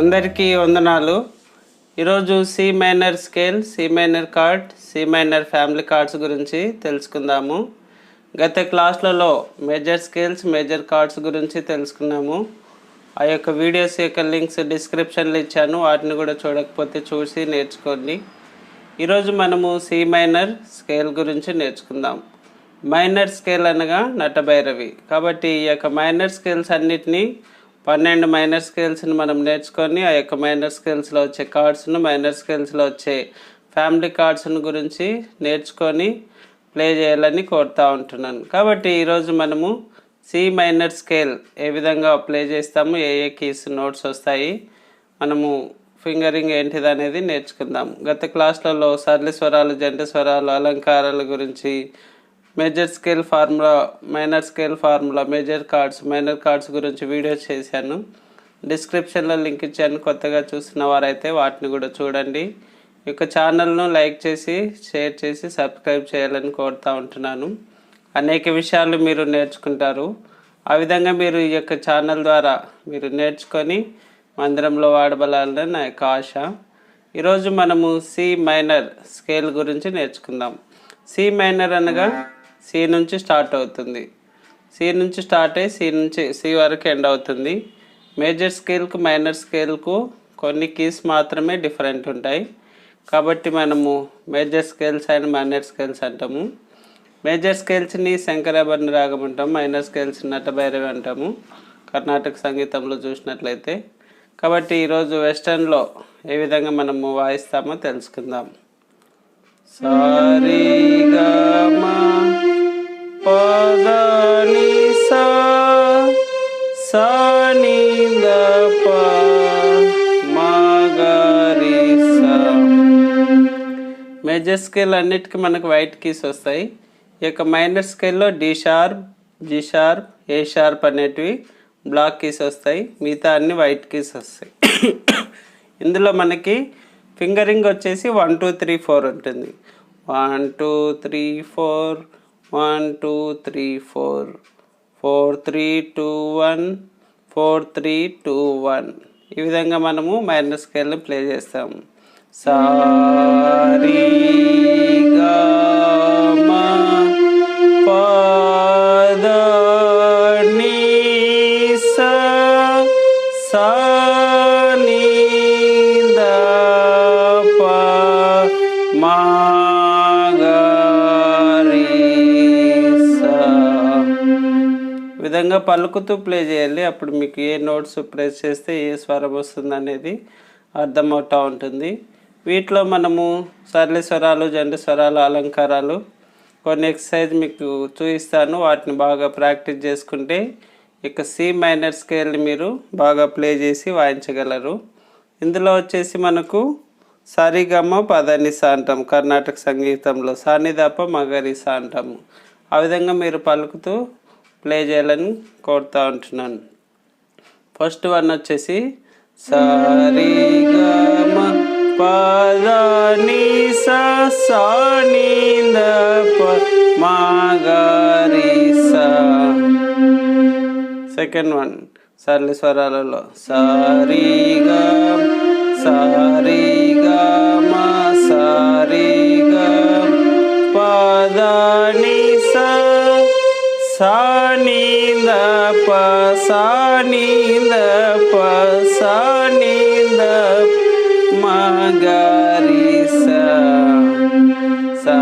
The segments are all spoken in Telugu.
అందరికీ వందనాలు. ఈరోజు C minor scale, C minor chord, C minor family chords గురించి తెలుసుకుందాము. గత క్లాస్లలో మేజర్ స్కేల్స్, మేజర్ కార్డ్స్ గురించి తెలుసుకున్నాము. ఆ యొక్క వీడియోస్ యొక్క లింక్స్ డిస్క్రిప్షన్లో ఇచ్చాను, వాటిని కూడా చూడకపోతే చూసి నేర్చుకోండి. ఈరోజు మనము సి మైనర్ స్కేల్ గురించి నేర్చుకుందాం. మైనర్ స్కేల్ అనగా నటభైరవి. కాబట్టి ఈ యొక్క మైనర్ స్కేల్స్ అన్నిటినీ 12 మైనర్ స్కేల్స్ని మనం నేర్చుకొని ఆ యొక్క మైనర్ స్కేల్స్లో వచ్చే కార్డ్స్ను, మైనర్ స్కేల్స్లో వచ్చే ఫ్యామిలీ కార్డ్స్ను గురించి నేర్చుకొని ప్లే చేయాలని కోరుతూ ఉంటున్నాను. కాబట్టి ఈరోజు మనము సి మైనర్ స్కేల్ ఏ విధంగా ప్లే చేస్తాము, ఏ కీస్ నోట్స్ వస్తాయి, మనము ఫింగరింగ్ ఏంటిది అనేది నేర్చుకుందాం. గత క్లాస్లలో సరళి స్వరాలు, జంట స్వరాలు, అలంకారాల గురించి, major scale formula, minor scale formula, major chords, minor chords గురించి వీడియోస్ చేశాను. డిస్క్రిప్షన్లో లింక్ ఇచ్చాను. కొత్తగా చూస్తున్న వారైతే వాటిని కూడా చూడండి. ఈ యొక్క ఛానల్ను లైక్ చేసి, షేర్ చేసి, సబ్స్క్రైబ్ చేయాలని కోరుతూ ఉంటున్నాను. అనేక విషయాలు మీరు నేర్చుకుంటారు. ఆ విధంగా మీరు ఈ యొక్క ఛానల్ ద్వారా మీరు నేర్చుకొని మందిరంలో వాడబడాలని నా యొక్క ఆశ. ఈరోజు మనము సి మైనర్ స్కేల్ గురించి నేర్చుకుందాం. సి మైనర్ అనగా సి నుంచి స్టార్ట్ అవుతుంది. సి నుంచి స్టార్ట్ అయ్యి సి నుంచి సి వరకు ఎండ్ అవుతుంది. మేజర్ స్కేల్కు, మైనర్ స్కేల్కు కొన్ని కీస్ మాత్రమే డిఫరెంట్ ఉంటాయి. కాబట్టి మనము major scales and minor scales అంటాము. మేజర్ స్కేల్స్ని శంకరాభరణ రాగం అంటాము, మైనర్ స్కేల్స్ నటభైరవి అంటాము కర్ణాటక సంగీతంలో చూసినట్లయితే. కాబట్టి ఈరోజు వెస్టర్న్లో ఏ విధంగా మనము వాయిస్తామో తెలుసుకుందాం. సారీ గా మా పద ని సా సా ని ద ప మా గ రి సా. మేజర్ స్కేల్ అన్నిటికీ మనకు వైట్ కీస్ వస్తాయి. ఈ యొక్క మైనర్ స్కేల్లో D sharp, G sharp, A sharp అనేటివి బ్లాక్ కీస్ వస్తాయి. మిగతా అన్ని వైట్ కీస్ వస్తాయి. ఇందులో మనకి ఫింగరింగ్ వచ్చేసి 1 2 3 4 ఉంటుంది. 1 2 3 4, 1 2 3 4, 4 3 2 1, 4 3 2 1. ఈ విధంగా మనము మైనర్ స్కేల్ని ప్లే చేస్తాము. సా రి గా మా ప ద ని సా సా ని ద ప మా విధంగా పలుకుతూ ప్లే చేయాలి. అప్పుడు మీకు ఏ నోట్స్ ప్రెస్ చేస్తే ఏ స్వరం వస్తుంది అనేది అర్థమవుతూ ఉంటుంది. వీటిలో మనము సరళి స్వరాలు, జంట స్వరాలు, అలంకారాలు కొన్ని ఎక్సర్సైజ్ మీకు చూపిస్తాను. వాటిని బాగా ప్రాక్టీస్ చేసుకుంటే ఇక సి మైనర్ స్కేల్ని మీరు బాగా ప్లే చేసి వాయించగలరు. ఇందులో వచ్చేసి మనకు సరిగమ పదనిసా అంటాం కర్ణాటక సంగీతంలో, సానిదప మగరిసా అంటాము. ఆ విధంగా మీరు పలుకుతూ ప్లే చేయాలని కోరుతూ ఉంటున్నాను. ఫస్ట్ వన్ వచ్చేసి సరి గ మ ప ద ని సా సా ని ద ప మా గ రి సా. సెకండ్ వన్ సరళి స్వరాలలో సరి గ సరి గ మ సరి గ ప ద ని సా సా ని ద ప సా ని ద ప సా ని ద మా గ రి సా. సా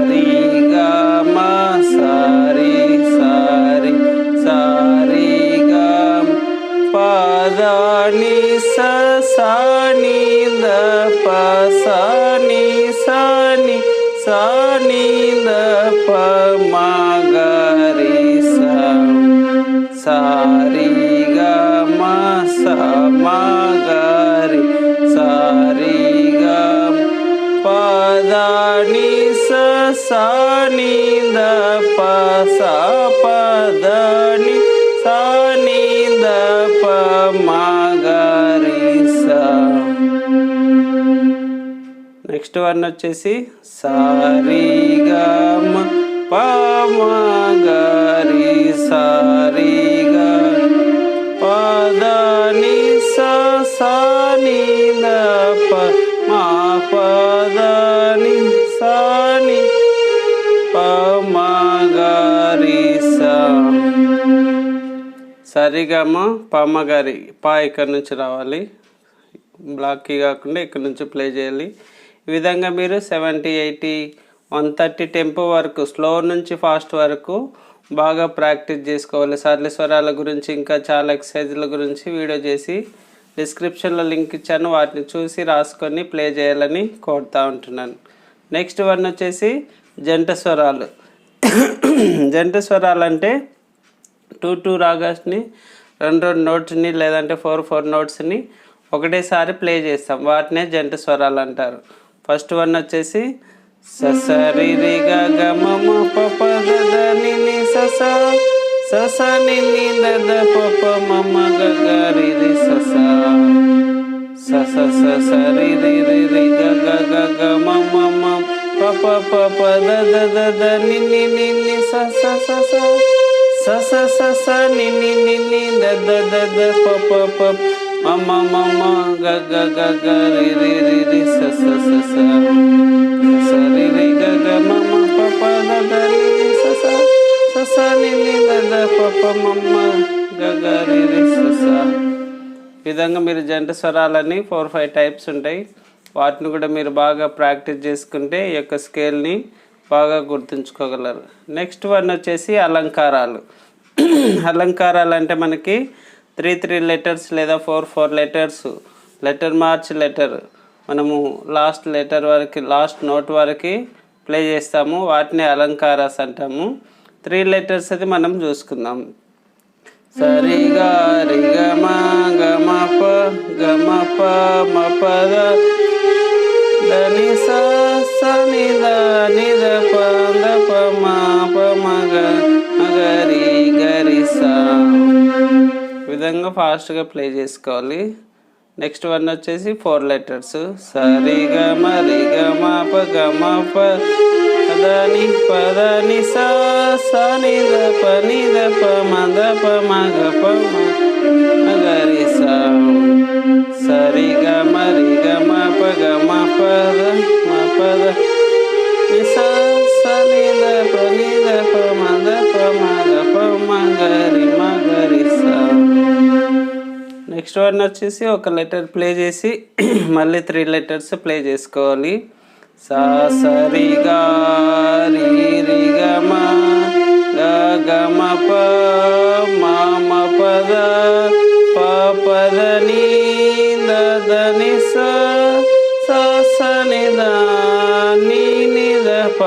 రి గ మ సా రి సా రి సా రి గ ప ద ని సా సా ని ద ప సా ని సా ని సా ని ద ప మా గ రి సా. సా రి గ మ సా మా గ రి సా రి గ ప ద ని సా సా ని ద ప సా ప ద ని సా ని ద ప మా గ రి సా. నెక్స్ట్ వన్ వచ్చేసి సా రి గ మ ప మా గ రి సా రి గ ప ద ని సా సా సరిగమ పమగరి పా ఇక్కడ నుంచి రావాలి, బ్లాక్కి కాకుండా ఇక్కడ నుంచి ప్లే చేయాలి. ఈ విధంగా మీరు 70, 80, 130 టెంపో వరకు, స్లో నుంచి ఫాస్ట్ వరకు బాగా ప్రాక్టీస్ చేసుకోవాలి. సరళ స్వరాల గురించి ఇంకా చాలా ఎక్సర్సైజ్ల గురించి వీడియో చేసి డిస్క్రిప్షన్లో లింక్ ఇచ్చాను, వాటిని చూసి రాసుకొని ప్లే చేయాలని కోరుతూ ఉంటున్నాను. నెక్స్ట్ వన్ వచ్చేసి జంట స్వరాలు. జంట స్వరాలు అంటే 2 రాగాస్ని, 2 నోట్స్ని లేదంటే 4 నోట్స్ని ఒకటేసారి ప్లే చేస్తాం, వాటినే జంట స్వరాలు అంటారు. ఫస్ట్ వన్ వచ్చేసి సస రి రి గ గ మ మ ప ప ద ద ని ని స స స స ని ని ద ద ప ప మ మ గ గ రి రి స స స స స స రి రి రి రి గ గ గ గ మ మ మ ప ప ప ప ద ద ద ద ని ని ని ని స స స స స స స స ని ని ని ని ద ద ద ద ప ప ప మ మ మ మ గ గ గ గ రి రి రి రి స స స స స రి రి గ గ మ మ ప ప ద ద ని ని స స స స ని ని ద ద ప ప మ మ గ గ రి రి స స. ఈ విధంగా మీరు జంట స్వరాలని 4-5 టైప్స్ ఉంటాయి, వాటిని కూడా మీరు బాగా ప్రాక్టీస్ చేసుకుంటే ఈ యొక్క స్కేల్ని బాగా గుర్తుంచుకోగలరు. నెక్స్ట్ వన్ వచ్చేసి అలంకారాలు. అలంకారాలు అంటే మనకి 3 లెటర్స్ లేదా 4 లెటర్స్, లెటర్ మార్చి లెటర్ మనము లాస్ట్ లెటర్ వరకు, లాస్ట్ నోట్ వరకు ప్లే చేస్తాము, వాటిని అలంకారాస్ అంటాము. 3 లెటర్స్ అది మనం చూసుకుందాం. సరి గా రి గ మ గ మ ప గ మ ప మ ప ద ద ని స స ని ద ని ద ప ద ప మ ప మ గ మ గ రి గ రి స. ఈ విధంగా ఫాస్ట్గా ప్లే చేసుకోవాలి. నెక్స్ట్ వన్ వచ్చేసి 4 లెటర్స్. సరి గ మ రి గ మ ప గ మ ప ద ని ప ద ని స స ని ద ప ని ద ప మ ద ప మ గ ప మ గ రి స. సరి గ మ రి గ మ ప గ మ ప ద మ ప ద ని స స ని ద ప ని ద ప మ ద ప మ గ ప మ గ రి స. నెక్స్ట్ వన్ వచ్చేసి ఒక లెటర్ ప్లే చేసి మళ్ళీ 3 లెటర్స్ ప్లే చేసుకోవాలి. సా స రి గా రి రి గ మ గ గ మ ప మ మ ప ద ప ప ద ని ద ద ని స స స ని ద ని ని ద ప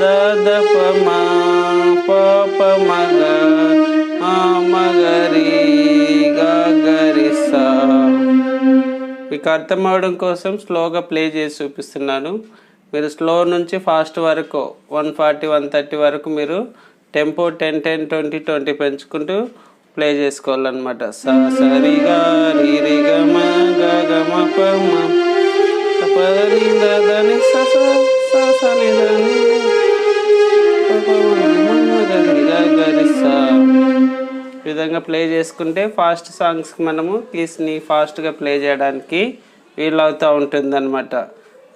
ద ద ప మ ప ప మ గ మ గ రి గ గ రి స. మీకు అర్థం అవడం కోసం స్లోగా ప్లే చేసి చూపిస్తున్నాను. మీరు స్లో నుంచి ఫాస్ట్ వరకు 140, 130 వరకు మీరు టెంపో 10, 10, 20, 20 పెంచుకుంటూ ప్లే చేసుకోవాలన్నమాట. స సరి గా రి రి గ మ గ గ మ ప మ ప ద ని ద ద ని స స స స ని ద ని ప ప మ మ గ రి గ గ రి స. ఈ విధంగా ప్లే చేసుకుంటే ఫాస్ట్ సాంగ్స్కి మనము కీస్ని ఫాస్ట్గా ప్లే చేయడానికి వీలవుతూ ఉంటుంది అనమాట.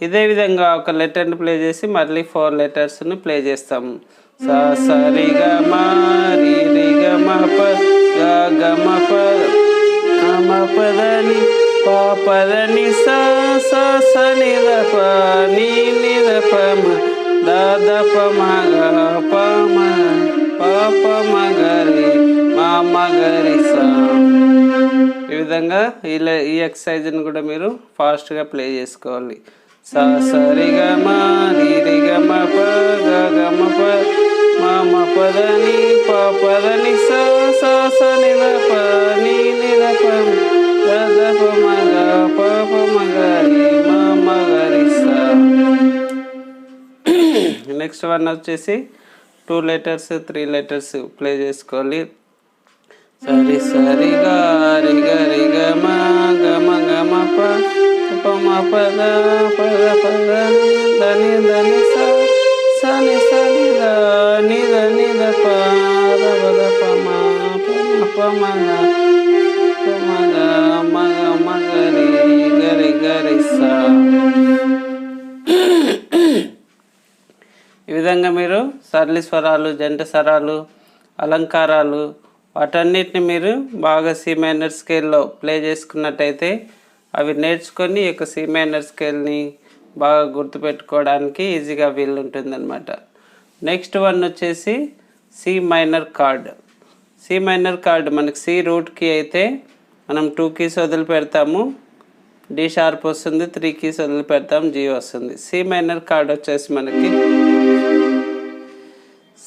ఇదే విధంగా ఒక లెటర్ని ప్లే చేసి మళ్ళీ 4 లెటర్స్ని ప్లే చేస్తాము. స స రి గ మ రి రి గ మ ప గ గ మ ప మ ప ద ని ప ప ద ని స స స ని ద ప ని ని ద ప మ ద ద ప మ గ ప మ ప ప మ గ రి మ మ గ రి స. ఈ విధంగా ఈ ఎక్సర్సైజ్ని కూడా మీరు ఫాస్ట్గా ప్లే చేసుకోవాలి. స స రి గ మ రి రి గ మ ప గ గ మ ప మ మ ప ద ని ప ప ద ని స స స ని ద ప ని ని ద ప ద ద ప మ గ ప ప మ గ రి మ మ గ రి స. నెక్స్ట్ వన్ వచ్చేసి 2 లెటర్స్, 3 లెటర్స్ ప్లే చేసుకోవాలి. సరి సరి గా రి గ రి గ మ గ మ గ మ ప ప మ ప ద ప ద ప ద ద ని ద ని స స ని స ని ద ని ద ని ద ప ద ప ద ప మ ప మ గ మ గ మ గ రి గ రి స. ఈ విధంగా మీరు సరళి స్వరాలు, జంట స్వరాలు, అలంకారాలు వాటన్నిటిని మీరు బాగా సి మైనర్ స్కేల్లో ప్లే చేసుకున్నట్టయితే అవి నేర్చుకొని ఈ యొక్క సి మైనర్ స్కేల్ని బాగా గుర్తుపెట్టుకోవడానికి ఈజీగా వీలు ఉంటుందన్నమాట. నెక్స్ట్ వన్ వచ్చేసి C minor chord. C minor chord మనకి సి రూట్ కీ అయితే మనం 2 కీస్ వదిలిపెడతాము, డి షార్ప్ వస్తుంది, 3 కీస్ వదిలిపెడతాం, జీ వస్తుంది. సి మైనర్ కార్డ్ వచ్చేసి మనకి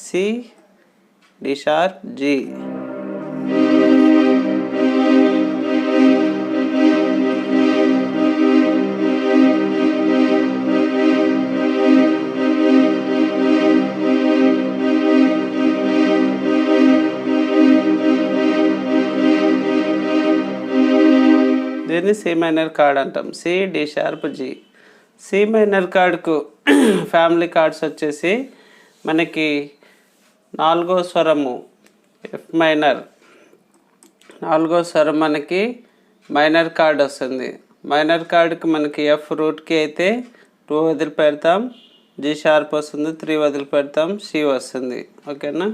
సి, డి షార్ప్, జీ. దీన్ని సి మైనర్ కార్డ్ అంటాం. C, D sharp, G. C minor కార్డ్కు ఫ్యామిలీ కార్డ్స్ వచ్చేసి మనకి 4వ స్వరము ఎఫ్ మైనర్, 4వ స్వరం మనకి మైనర్ కార్డ్ వస్తుంది. మైనర్ కార్డ్కి మనకి ఎఫ్ రూట్కి అయితే 2 వదిలిపెడతాం, జీ షార్ప్ వస్తుంది, 3 వదిలిపెడతాం, సి వస్తుంది. ఓకేనా?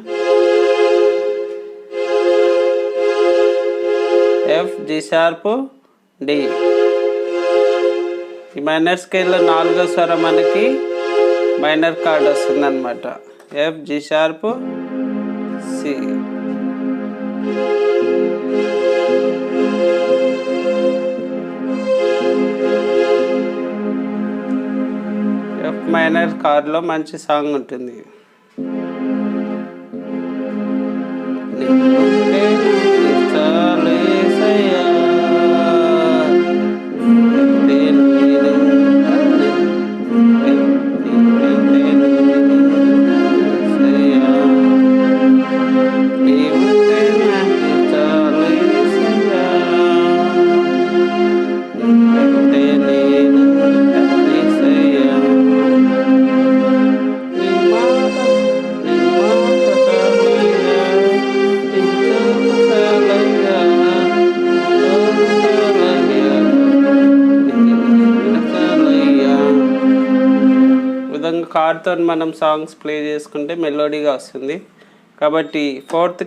F, G sharp, D. ఈ మైనర్ స్కేల్లో 4వ స్వరం మనకి మైనర్ కార్డ్ వస్తుంది అనమాట. F, G sharp, C. F minor కార్డ్లో మంచి సాంగ్ ఉంటుంది. కార్డ్తో మనం సాంగ్స్ ప్లే చేసుకుంటే మెలోడీగా వస్తుంది. కాబట్టి 4th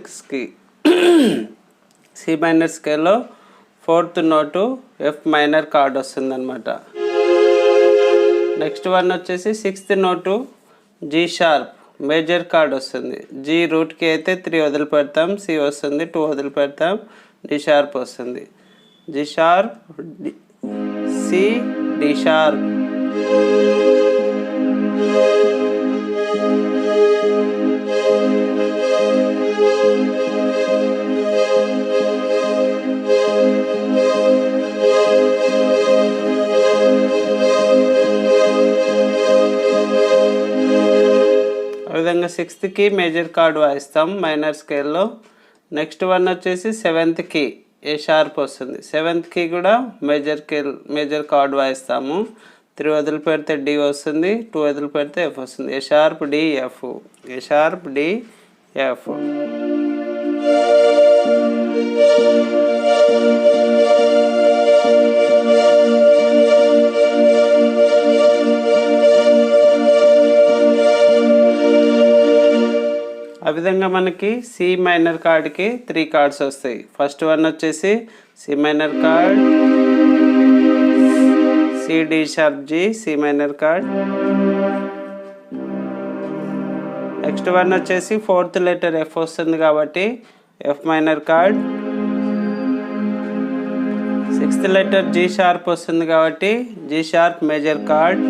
సి మైనర్ స్కేల్లో 4th note F minor chord వస్తుంది అనమాట. నెక్స్ట్ వన్ వచ్చేసి 6th note G sharp major chord వస్తుంది. జీ రూట్కి అయితే 3 వదిలిపెడతాం, సి వస్తుంది, 2 వదిలిపెడతాం, డి షార్ప్ వస్తుంది. G sharp, C, D sharp. ఆ విధంగా 6th మేజర్ కార్డ్ వాయిస్తాం మైనర్ స్కేల్లో. నెక్స్ట్ వన్ వచ్చేసి 7th ఏ షార్ప్ వస్తుంది. 7th కూడా మేజర్ కార్డ్ వాయిస్తాము. 3 వదిలిపెడితే డి వస్తుంది, 2 వదిలిపెడితే ఎఫ్ వస్తుంది. A sharp, D, F. A sharp, D, F. ఆ విధంగా మనకి సి మైనర్ కార్డ్కి 3 కార్డ్స్ వస్తాయి. ఫస్ట్ వన్ వచ్చేసి C minor chord, C, D sharp, G, C minor chord. Next one వచ్చేసి 4th లెటర్ ఎఫ్ వస్తుంది కాబట్టి F minor chord. 6th letter G sharp వస్తుంది కాబట్టి G sharp major chord.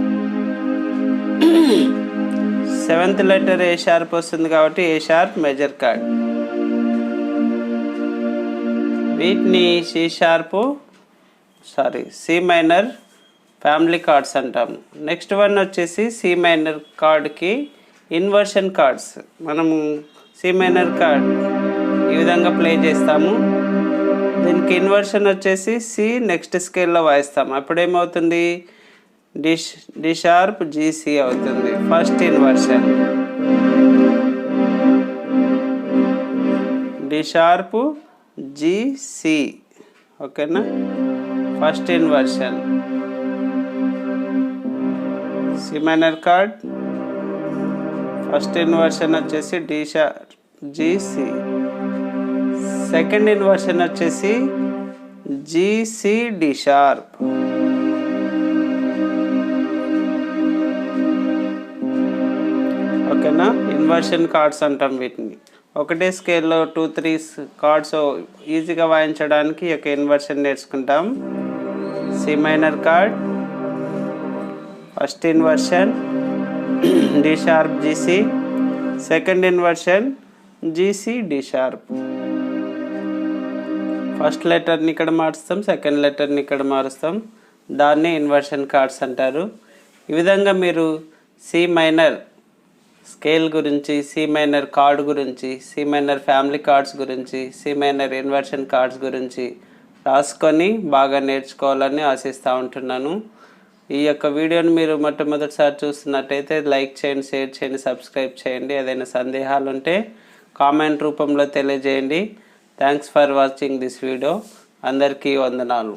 7th letter A sharp వస్తుంది కాబట్టి ఏ షార్ప్ మేజర్ కార్డ్. వీటిని సి మైనర్ ఫ్యామిలీ కార్డ్స్ అంటాము. నెక్స్ట్ వన్ వచ్చేసి సి మైనర్ కార్డ్కి ఇన్వర్షన్ కార్డ్స్. మనము సి మైనర్ కార్డ్ ఈ విధంగా ప్లే చేస్తాము. దీనికి ఇన్వర్షన్ వచ్చేసి సి నెక్స్ట్ స్కేల్లో వాయిస్తాము. అప్పుడేమవుతుంది, డి షార్ప్, జీసీ అవుతుంది. First inversion D sharp, G C. ఓకేనా? First inversion C minor chord. First inversion వచ్చేసి D sharp, G C. Second inversion వచ్చేసి GC D షార్ప్. ఓకేనా, ఇన్వర్షన్ కార్డ్స్ అంటాం వీటిని. ఒకటే స్కేల్లో 2-3 కార్డ్స్ ఈజీగా వాయించడానికి ఈ యొక్క ఇన్వర్షన్ నేర్చుకుంటాం. C minor chord, first inversion D sharp GC, second inversion GC D sharp. First లెటర్ని ఇక్కడ మారుస్తాం, సెకండ్ లెటర్ని ఇక్కడ మారుస్తాం, దాన్ని ఇన్వర్షన్ కార్డ్స్ అంటారు. ఈ విధంగా మీరు సి మైనర్ స్కేల్ గురించి, సి మైనర్ కార్డ్ గురించి, సి మైనర్ ఫ్యామిలీ కార్డ్స్ గురించి, సి మైనర్ ఇన్వర్షన్ కార్డ్స్ గురించి రాసుకొని బాగా నేర్చుకోవాలని ఆశిస్తూ ఉంటున్నాను. ఈ యొక్క వీడియోని మీరు మొట్టమొదటిసారి చూస్తున్నట్టయితే లైక్ చేయండి, షేర్ చేయండి, సబ్స్క్రైబ్ చేయండి. ఏదైనా సందేహాలు ఉంటే కామెంట్ రూపంలో తెలియజేయండి. Thanks for watching this video. అందరికీ వందనాలు.